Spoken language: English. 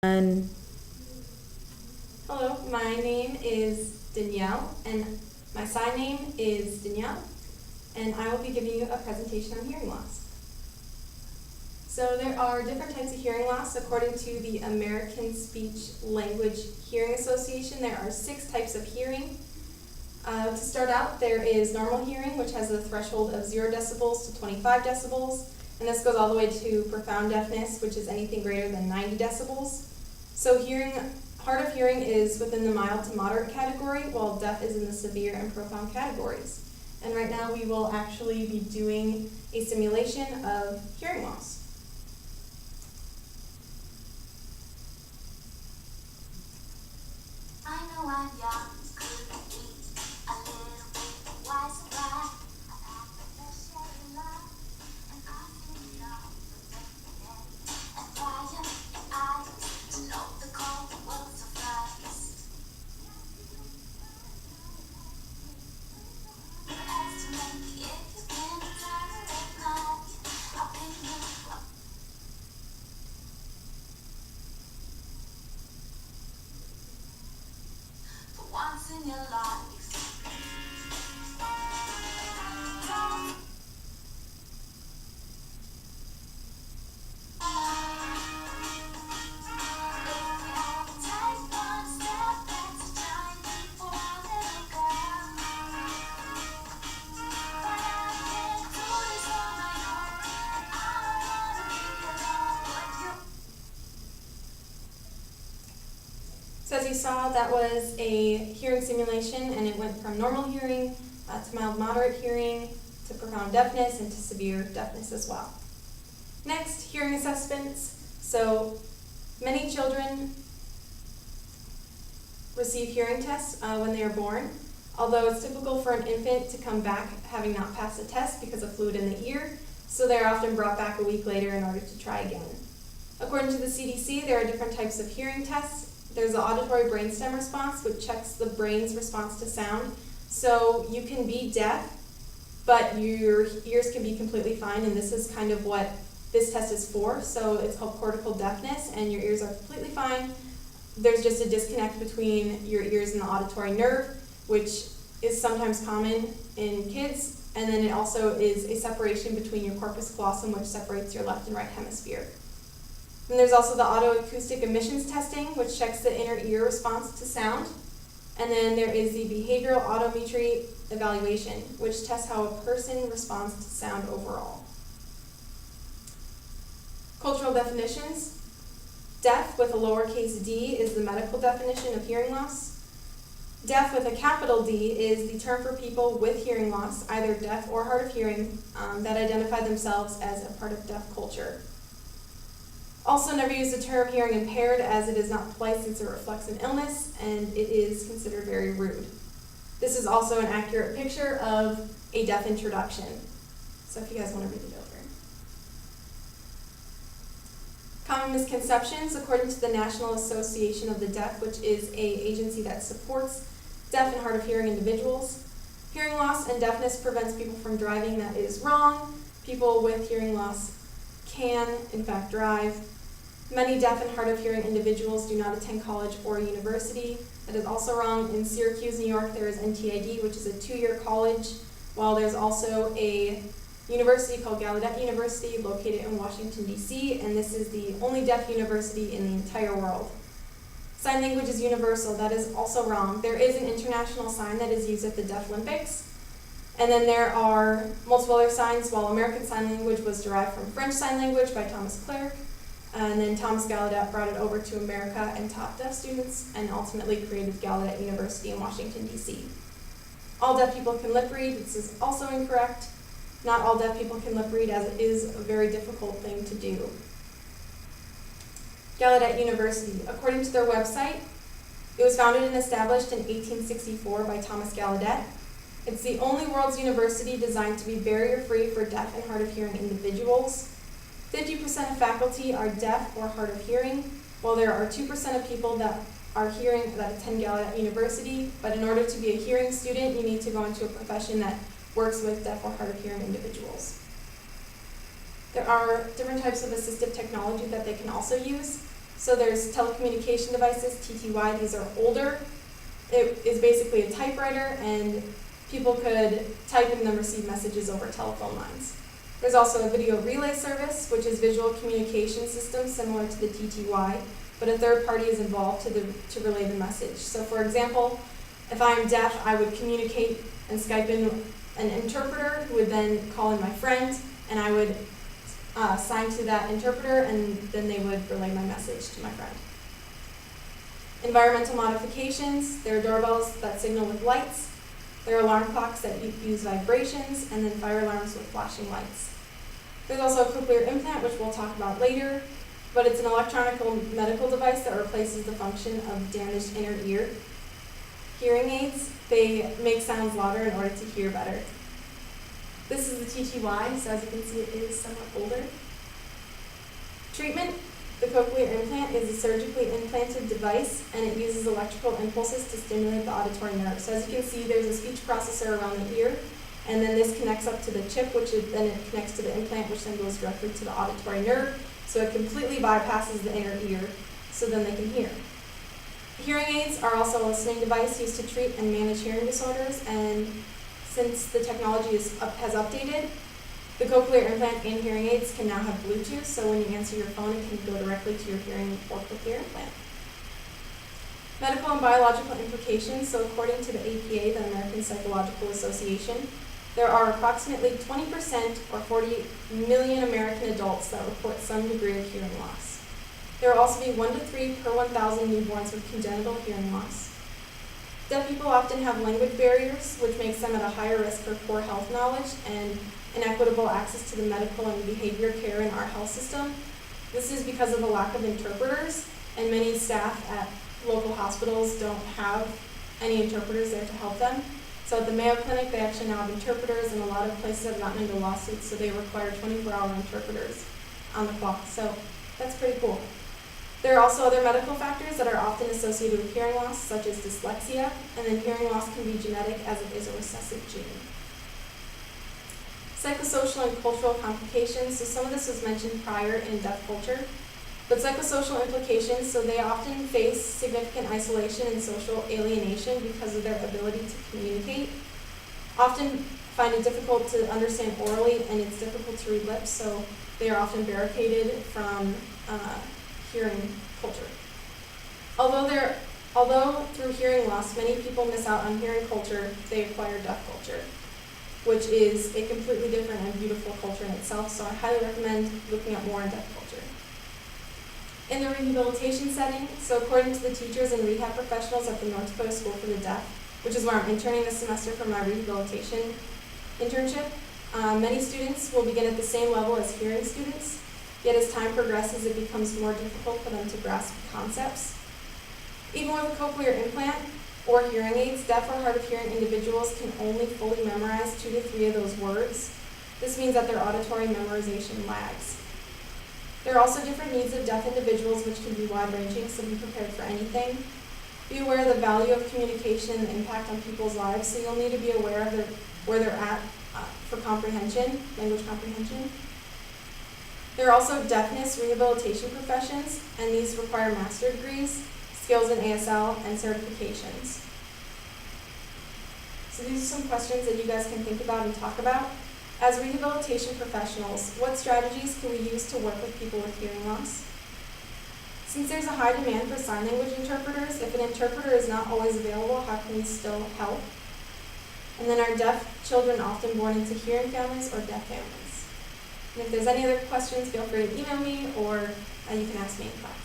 And Hello, my name is Danielle, and my sign name is Danielle, and I will be giving you a presentation on hearing loss. So there are different types of hearing loss. According to the American Speech Language Hearing Association, there are 6 types of hearing. To start out, there is normal hearing, which has a threshold of 0 decibels to 25 decibels, and this goes all the way to profound deafness, which is anything greater than 90 decibels. So hard of hearing is within the mild to moderate category, while deaf is in the severe and profound categories. And right now we will actually be doing a simulation of hearing loss. I know I'm young, could be a little bit wise and bright. I've had the best share of life, and I feel young, and fire in eyes to know the cold world's of rise. As to make if you've been tired at night, I'll pick you up. For once in your life. Take one step back to giant before a little girl. But I can't do this on my own, and I don't wanna be alone. But you. So as you saw, that was a hearing simulation, and it went from normal hearing to mild moderate hearing to profound deafness and to severe deafness as well. Next, hearing assessments. So many children receive hearing tests when they are born, although it's typical for an infant to come back having not passed a test because of fluid in the ear, so they're often brought back a week later in order to try again. According to the CDC, there are different types of hearing tests. There's the auditory brainstem response, which checks the brain's response to sound. So you can be deaf, but your ears can be completely fine, and this is kind of what this test is for. So it's called cortical deafness, and your ears are completely fine. There's just a disconnect between your ears and the auditory nerve, which is sometimes common in kids, and then it also is a separation between your corpus callosum, which separates your left and right hemisphere. And there's also the autoacoustic emissions testing, which checks the inner ear response to sound. And then there is the behavioral audiometry evaluation, which tests how a person responds to sound overall. Cultural definitions. Deaf with a lowercase d is the medical definition of hearing loss. Deaf with a capital D is the term for people with hearing loss, either deaf or hard of hearing, that identify themselves as a part of deaf culture. Also, never use the term hearing impaired, as it is not polite since it reflects an illness, and it is considered very rude. This is also an accurate picture of a deaf introduction. So if you guys want to read it over. Common misconceptions. According to the National Association of the Deaf, which is an agency that supports deaf and hard of hearing individuals, hearing loss and deafness prevents people from driving. That is wrong. People with hearing loss can, in fact, drive. Many deaf and hard of hearing individuals do not attend college or university. That is also wrong. In Syracuse, New York, there is NTID, which is a 2-year college, while there's also a university called Gallaudet University located in Washington, D.C., and this is the only deaf university in the entire world. Sign language is universal. That is also wrong. There is an international sign that is used at the Deaf Olympics, and then there are multiple other signs. While American Sign Language was derived from French Sign Language by Thomas Clerc, and then Thomas Gallaudet brought it over to America and taught deaf students, and ultimately created Gallaudet University in Washington, D.C. All deaf people can lip read. This is also incorrect. Not all deaf people can lip read, as it is a very difficult thing to do. Gallaudet University. According to their website, it was founded and established in 1864 by Thomas Gallaudet. It's the only world's university designed to be barrier-free for deaf and hard of hearing individuals. 50% of faculty are deaf or hard of hearing, while there are 2% of people that are hearing that attend Gallaudet University. But in order to be a hearing student, you need to go into a profession that works with deaf or hard of hearing individuals. There are different types of assistive technology that they can also use. So there's telecommunication devices, TTY, these are older. It is basically a typewriter, and people could type and then receive messages over telephone lines. There's also a video relay service, which is visual communication system similar to the TTY, but a third party is involved to relay the message. So for example, if I'm deaf, I would communicate and Skype in an interpreter who would then call in my friend, and I would sign to that interpreter, and then they would relay my message to my friend. Environmental modifications, there are doorbells that signal with lights, there are alarm clocks that use vibrations, and then fire alarms with flashing lights. There's also a cochlear implant, which we'll talk about later, but it's an electronic medical device that replaces the function of damaged inner ear. Hearing aids, they make sounds louder in order to hear better. This is the TTY, so as you can see it is somewhat older. Treatment, the cochlear implant is a surgically implanted device, and it uses electrical impulses to stimulate the auditory nerve. So as you can see, there's a speech processor around the ear, and then this connects up to the chip, then it connects to the implant, which then goes directly to the auditory nerve. So it completely bypasses the inner ear, so then they can hear. Hearing aids are also a listening device used to treat and manage hearing disorders, and since the technology has updated, the cochlear implant and hearing aids can now have Bluetooth, so when you answer your phone, it can go directly to your hearing or cochlear implant. Medical and biological implications, so according to the APA, the American Psychological Association, there are approximately 20% or 40 million American adults that report some degree of hearing loss. There will also be 1 to 3 per 1,000 newborns with congenital hearing loss. Deaf people often have language barriers, which makes them at a higher risk for poor health knowledge and inequitable access to the medical and behavior care in our health system. This is because of the lack of interpreters, and many staff at local hospitals don't have any interpreters there to help them. So at the Mayo Clinic, they actually now have interpreters, and a lot of places have gotten into lawsuits, so they require 24-hour interpreters on the clock. So that's pretty cool. There are also other medical factors that are often associated with hearing loss, such as dyslexia, and then hearing loss can be genetic as it is a recessive gene. Psychosocial and cultural complications, so some of this was mentioned prior in deaf culture, but psychosocial implications, so they often face significant isolation and social alienation because of their ability to communicate, often find it difficult to understand orally, and it's difficult to read lips, so they are often barricaded from hearing culture. Although through hearing loss, many people miss out on hearing culture, they acquire deaf culture, which is a completely different and beautiful culture in itself, so I highly recommend looking at more in deaf culture. In the rehabilitation setting, so according to the teachers and rehab professionals at the North Dakota School for the Deaf, which is where I'm interning this semester for my rehabilitation internship, many students will begin at the same level as hearing students, yet as time progresses, it becomes more difficult for them to grasp concepts. Even with a cochlear implant or hearing aids, deaf or hard of hearing individuals can only fully memorize 2 to 3 of those words. This means that their auditory memorization lags. There are also different needs of deaf individuals, which can be wide-ranging, so be prepared for anything. Be aware of the value of communication and the impact on people's lives, so you'll need to be aware of where they're at for comprehension, language comprehension. There are also deafness rehabilitation professions, and these require master degrees, skills in ASL, and certifications. So these are some questions that you guys can think about and talk about. As rehabilitation professionals, what strategies can we use to work with people with hearing loss? Since there's a high demand for sign language interpreters, if an interpreter is not always available, how can we still help? And then, are deaf children often born into hearing families or deaf families? And if there's any other questions, feel free to email me, or you can ask me in class.